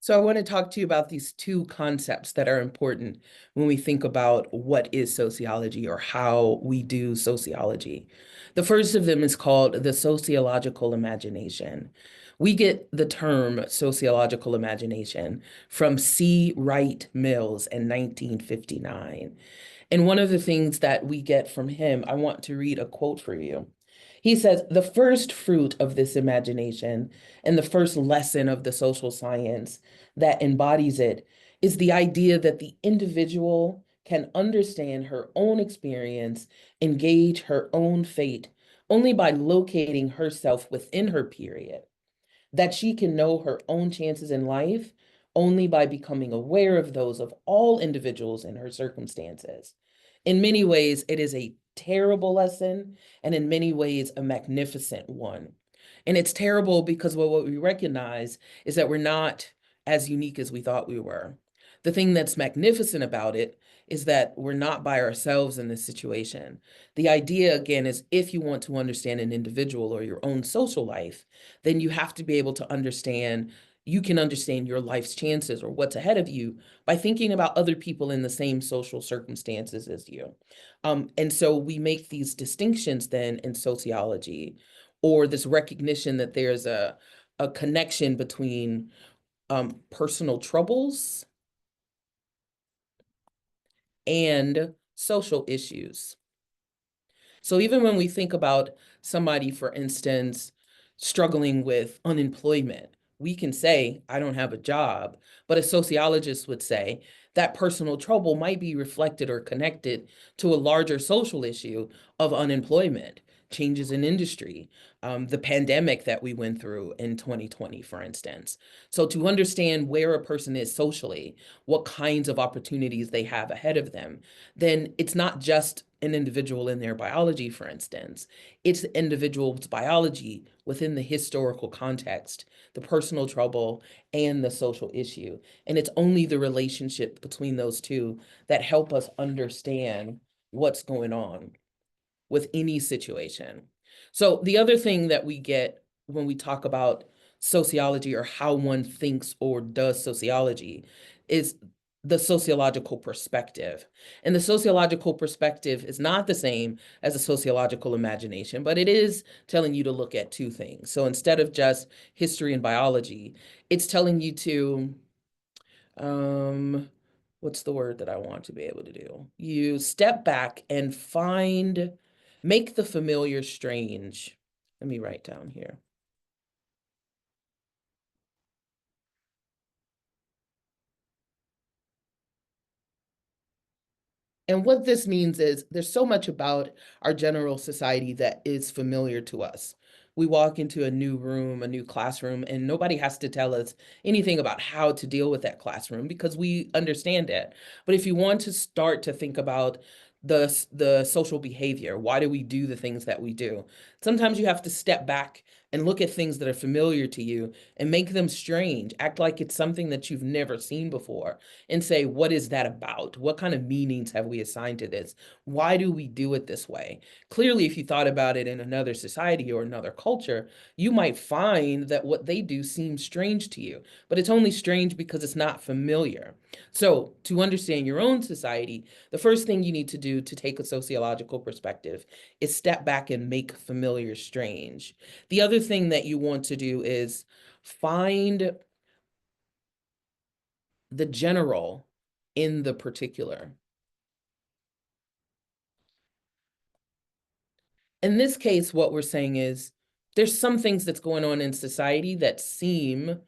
So I want to talk to you about these two concepts that are important when we think about what is sociology or how we do sociology. The first of them is called the sociological imagination. We get the term sociological imagination from C. Wright Mills in 1959. And one of the things that we get from him, I want to read a quote for you. He says, "The first fruit of this imagination and the first lesson of the social science that embodies it is the idea that the individual can understand her own experience, engage her own fate only by locating herself within her period, that she can know her own chances in life only by becoming aware of those of all individuals in her circumstances. In many ways, it is a terrible lesson, and in many ways, a magnificent one. And it's terrible because what we recognize is that we're not as unique as we thought we were. The thing that's magnificent about it is that we're not by ourselves in this situation. The idea, again, is if you want to understand an individual or your own social life, then you have to be able to understand, you can understand your life's chances or what's ahead of you by thinking about other people in the same social circumstances as you. And so we make these distinctions then in sociology, or this recognition that there's a connection between personal troubles and social issues. So even when we think about somebody, for instance, struggling with unemployment, we can say, I don't have a job, but a sociologist would say that personal trouble might be reflected or connected to a larger social issue of unemployment, changes in industry, the pandemic that we went through in 2020, for instance. So to understand where a person is socially, what kinds of opportunities they have ahead of them, then it's not just an individual in their biology, for instance. It's the individual's biology within the historical context, the personal trouble, and the social issue. And it's only the relationship between those two that help us understand what's going on with any situation. So the other thing that we get when we talk about sociology or how one thinks or does sociology is the sociological perspective. And the sociological perspective is not the same as a sociological imagination, but it is telling you to look at two things. So instead of just history and biology, it's telling you to um, what's the word that I want to be able to do? You step back and make the familiar strange. Let me write down here. And what this means is there's so much about our general society that is familiar to us. We walk into a new room, a new classroom, and nobody has to tell us anything about how to deal with that classroom because we understand it. But if you want to start to think about the social behavior, why do we do the things that we do? Sometimes you have to step back and look at things that are familiar to you and make them strange, act like it's something that you've never seen before and say, what is that about? What kind of meanings have we assigned to this? Why do we do it this way? Clearly, if you thought about it in another society or another culture, you might find that what they do seems strange to you, but it's only strange because it's not familiar. So to understand your own society, the first thing you need to do to take a sociological perspective is step back and make familiar strange. The other thing that you want to do is find the general in the particular. In this case, what we're saying is there's some things that's going on in society that seem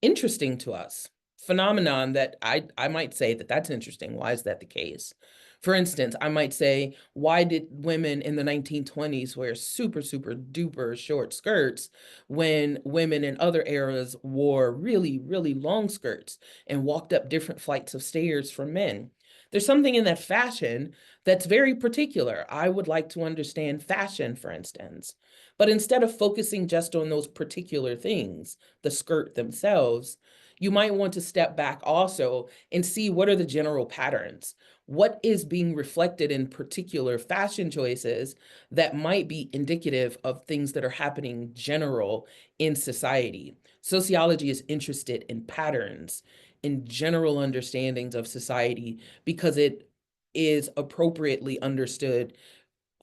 interesting to us. Phenomenon that I might say that that's interesting. Why is that the case? For instance, I might say, why did women in the 1920s wear super, super duper short skirts when women in other eras wore really, really long skirts and walked up different flights of stairs from men? There's something in that fashion that's very particular. I would like to understand fashion, for instance. But instead of focusing just on those particular things, the skirt themselves, you might want to step back also and see what are the general patterns. what is being reflected in particular fashion choices that might be indicative of things that are happening general in society. Sociology is interested in patterns, in general understandings of society, because it is appropriately understood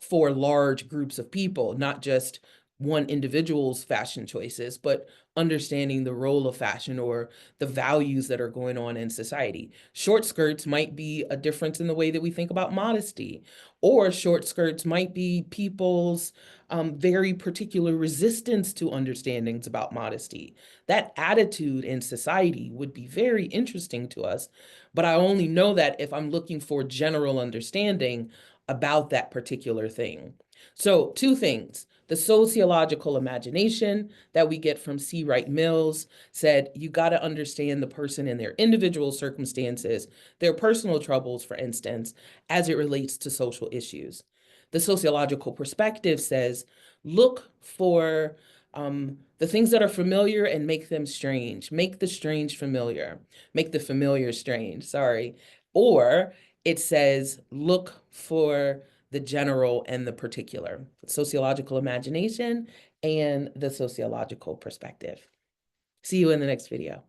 for large groups of people, not just one individual's fashion choices, but understanding the role of fashion or the values that are going on in society. Short skirts might be a difference in the way that we think about modesty, or short skirts might be people's very particular resistance to understandings about modesty. That attitude in society would be very interesting to us, but I only know that if I'm looking for general understanding about that particular thing. So, two things. The sociological imagination that we get from C. Wright Mills said you got to understand the person in their individual circumstances, their personal troubles, for instance, as it relates to social issues. The sociological perspective says look for the things that are familiar and make them strange. Make the strange familiar. Make the familiar strange, sorry. Or it says look for the general and the particular, sociological imagination and the sociological perspective. See you in the next video.